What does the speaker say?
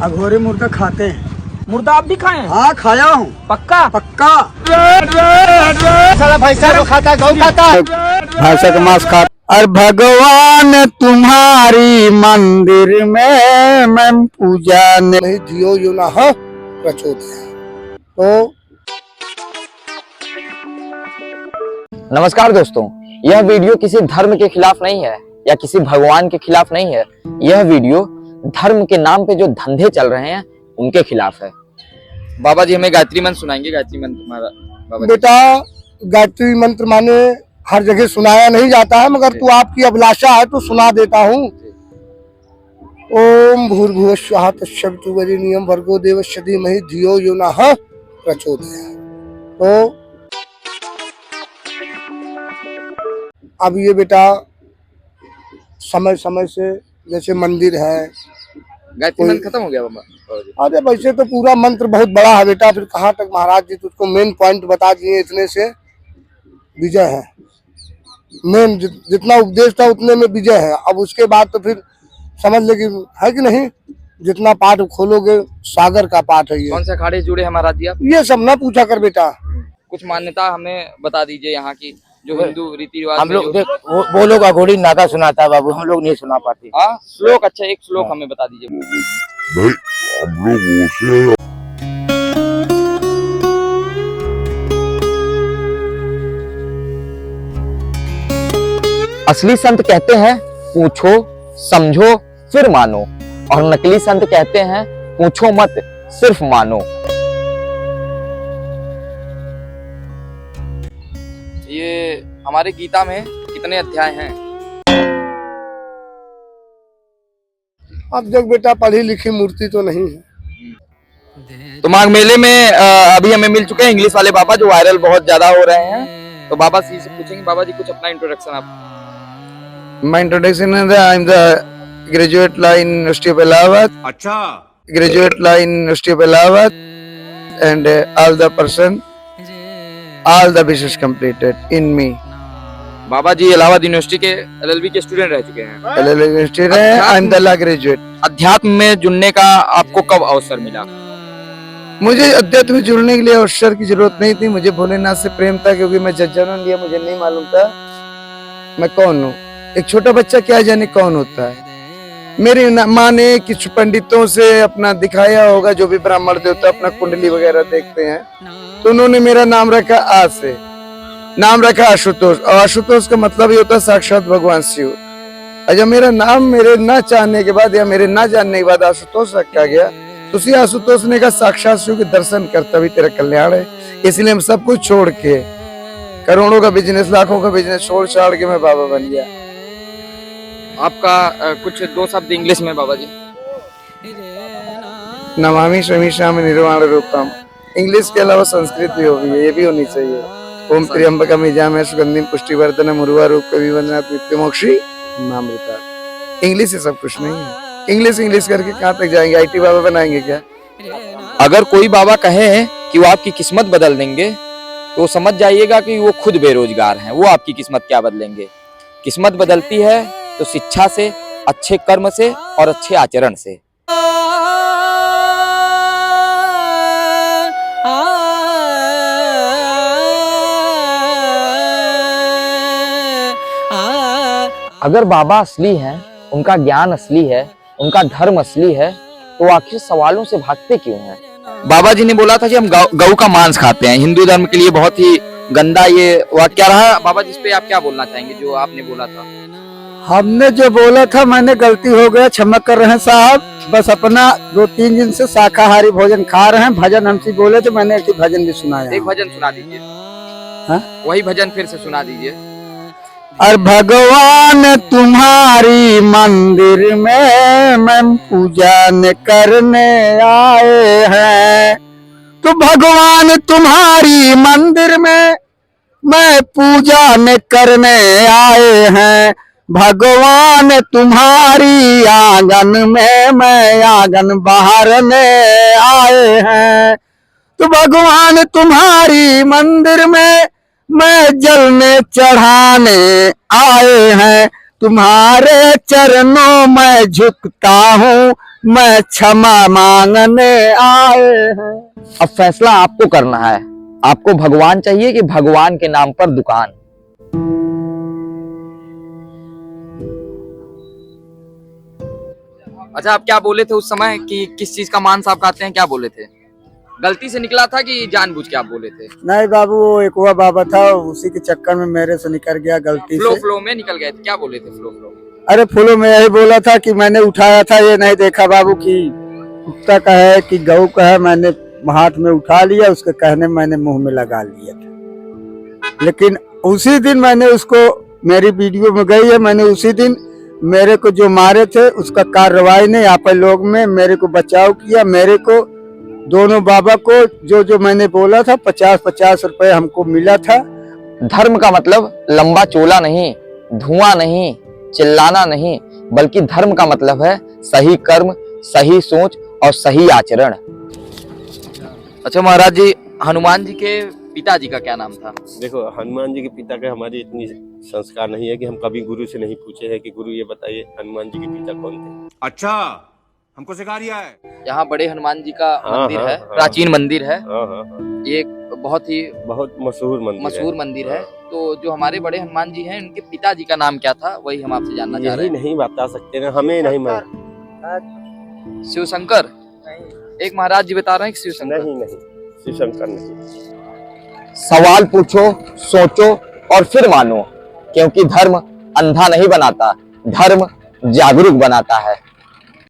अघोरी मुर्गा खाते हैं। मुर्दा आप भी खाए? हाँ खाया हूँ। पक्का? पक्का। साला भैंसा को खाता है, गौ खाता है, भैंसा का मांस खा। और भगवान तुम्हारी मंदिर में मैं पूजा नहीं दियो यो ना हो प्रचोदयात्। तो नमस्कार दोस्तों, यह वीडियो किसी धर्म के खिलाफ नहीं है या किसी भगवान के खिलाफ नहीं है। यह वीडियो धर्म के नाम पे जो धंधे चल रहे हैं उनके खिलाफ है। बाबा जी हमें गायत्री मंत्र सुनाएंगे। गायत्री मंत्र तुम्हारा बाबा जी। बेटा, गायत्री मंत्र माने हर जगह सुनाया नहीं जाता है, मगर तू आपकी अभिलाषा है तो सुना देता हूँ। ओम भूर्भुवः स्वः तत्सवितुर्वरेण्यं भर्गो देवस्य धीमहि धियो यो नः प्रचोदयात्। तो अब ये बेटा समय समय से जैसे मंदिर है, गायत्री मंत्र खत्म हो गया बाबा जी। अरे वैसे तो पूरा मंत्र बहुत बड़ा है बेटा, फिर कहाँ तक महाराज जी तुझको मेन पॉइंट बता दिए, इतने से विजय है। मेन जितना उपदेश था उतने में विजय है। अब उसके बाद तो फिर समझ ले कि है कि नहीं, जितना पाठ खोलोगे सागर का पाठ है ये। कौन से अखाड़े से जुड़े हैं महाराज जी आप? ये सब ना पूछा कर बेटा। कुछ मान्यता हमें बता दीजिए यहाँ की, जो हिंदू रीति रिवाज। हम लोग वो लोग अघोरी नागा सुनाता है बाबू, हम लोग नहीं सुना पाते। हाँ श्लोक, अच्छा एक श्लोक हमें बता दीजिए। नहीं, हम लोग उसे असली संत कहते हैं पूछो समझो फिर मानो, और नकली संत कहते हैं पूछो मत सिर्फ मानो। ये हमारे गीता में कितने अध्याय हैं? अब जब बेटा पढ़ी लिखी मूर्ति तो नहीं है। तो माघ मेले में अभी हमें मिल चुके हैं इंग्लिश वाले बाबा, जो वायरल बहुत ज्यादा हो रहे हैं। तो बाबा जी से पूछेंगे, बाबा जी कुछ अपना इंट्रोडक्शन आप। My introduction is that I'm the graduate law in University of Allahabad. अच्छा Graduate law in University of Allahabad, and all the business completed in me. Baba ji Allahabad university के एलएलबी के स्टूडेंट रह चुके हैं। LLB University है, I'm the law graduate. अध्यात्म में जुड़ने का आपको कब अवसर मिला? मुझे अध्यात्म में जुड़ने के लिए अवसर की जरूरत नहीं थी, मुझे भोलेनाथ से प्रेम था, क्योंकि मैं जब जन्म लिया मुझे नहीं मालूम था मैं कौन हूँ। एक छोटा बच्चा क्या जाने कौन होता है। मेरी माँ ने कुछ पंडितों से अपना दिखाया होगा, जो भी ब्राह्मण देवता अपना कुंडली वगैरह देखते हैं, तो उन्होंने मेरा नाम रखा आ से, नाम रखा आशुतोष। और आशुतोष का मतलब ये होता है साक्षात भगवान शिव। और जब मेरा नाम मेरे न चाहने के बाद या मेरे न जानने के बाद आशुतोष रखा गया, तो उसी आशुतोष ने कहा साक्षात शिव के दर्शन करता भी तेरा कल्याण है। इसलिए हम सब कुछ छोड़ के, करोड़ों का बिजनेस, लाखों का बिजनेस छोड़ छाड़ के मैं बाबा बन गया। आपका कुछ दो शब्द इंग्लिश में बाबा जी। नमामि शमीशामि निर्वाण रूपम। इंग्लिश के अलावा संस्कृत भी होगी, ये भी होनी चाहिए। ओम त्र्यंबकम यजामहे सुगंधिम पुष्टिवर्धनम उर्वारुक विवरणात् नित्यमोक्षी मामृता। इंग्लिश से सब कुछ नहीं है। इंग्लिश करके कहाँ तक जाएंगे? आईटी बाबा बनाएंगे क्या? अगर कोई बाबा कहे कि वो आपकी किस्मत बदल देंगे, तो समझ जाइएगा कि वो खुद बेरोजगार हैं। वो आपकी किस्मत क्या बदलेंगे? किस्मत बदलती है तो शिक्षा से, अच्छे कर्म से और अच्छे आचरण से। अगर बाबा असली हैं, उनका ज्ञान असली है, उनका धर्म असली है, तो आखिर सवालों से भागते क्यों हैं? बाबा जी ने बोला था कि हम गऊ का मांस खाते हैं। हिंदू धर्म के लिए बहुत ही गंदा ये वाक्य रहा। बाबा जी इस पे आप क्या बोलना चाहेंगे, जो आपने बोला था? हमने जो बोला था, मैंने गलती हो गया, क्षमा कर रहे हैं साहब। बस अपना 2-3 दिन से शाकाहारी भोजन खा रहे हैं। भजन हमसे बोले तो मैंने एक भजन भी सुनाया। एक भजन सुना दीजिए। हाँ? वही भजन फिर से सुना दीजिए। और भगवान तुम्हारी मंदिर में मैं पूजा न करने आए हैं। तो भगवान तुम्हारी मंदिर में मैं पूजा न करने आए हैं। भगवान तुम्हारी आंगन में मैं आंगन बहारने आए हैं। तो भगवान तुम्हारी मंदिर में मैं जल में चढ़ाने आए हैं। तुम्हारे चरणों में झुकता हूँ, मैं क्षमा मांगने आए हैं। अब फैसला आपको करना है, आपको भगवान चाहिए कि भगवान के नाम पर दुकान। अच्छा, आप क्या बोले थे उस समय कि किस चीज का मांस आप खाते हैं, क्या बोले थे? गलती से निकला था कि जानबूझ के आप बोले थे? नहीं बाबू, वो एक हुआ बाबा था, उसी के चक्कर में मेरे से निकल गया गलती से। फ्लो में निकल गए थे, क्या बोले थे फ्लो में? अरे फूलों में यही बोला था कि मैंने उठाया था, ये नहीं देखा बाबू कि कुत्ता का है कि गऊ का है। मैंने हाथ में उठा लिया, उसके कहने मैंने मुंह में लगा लिया था। लेकिन उसी दिन मैंने उसको, मेरी वीडियो में गई है, मैंने उसी दिन मेरे को जो मारे थे उसका कार्रवाई ने यहाँ पर लोग में मेरे को बचाव किया। मेरे को दोनों बाबा को जो मैंने बोला था 50-50 रुपए हमको मिला था। धर्म का मतलब लंबा चोला नहीं, धुआं नहीं, चिल्लाना नहीं, बल्कि धर्म का मतलब है सही कर्म, सही सोच और सही आचरण। अच्छा महाराज जी, हनुमान जी के पिताजी का क्या नाम था? देखो, हनुमान जी के पिता का हमारी इतनी संस्कार नहीं है कि हम कभी गुरु से नहीं पूछे हैं कि गुरु ये बताइए हनुमान जी के पिता कौन थे। अच्छा, हमको सिखा रिया है। यहाँ बड़े हनुमान जी का हाँ, मंदिर हाँ, है, हाँ। प्राचीन मंदिर है। हाँ हाँ हाँ, ये बहुत ही बहुत मशहूर मंदिर है। तो जो हमारे बड़े हनुमान जी हैं, उनके पिताजी का नाम क्या था, वही हम आपसे जानना चाह रहे यही हैं। नहीं बता सकते ना, हमें नहीं मालूम। शिव शंकर? एक महाराज जी बता रहे हैं कि शिव शंकर। नहीं, शिव शंकर नहीं। सवाल पूछो, सोचो और फिर मानो, क्योंकि धर्म अंधा नहीं बनाता, धर्म जागरूक बनाता है।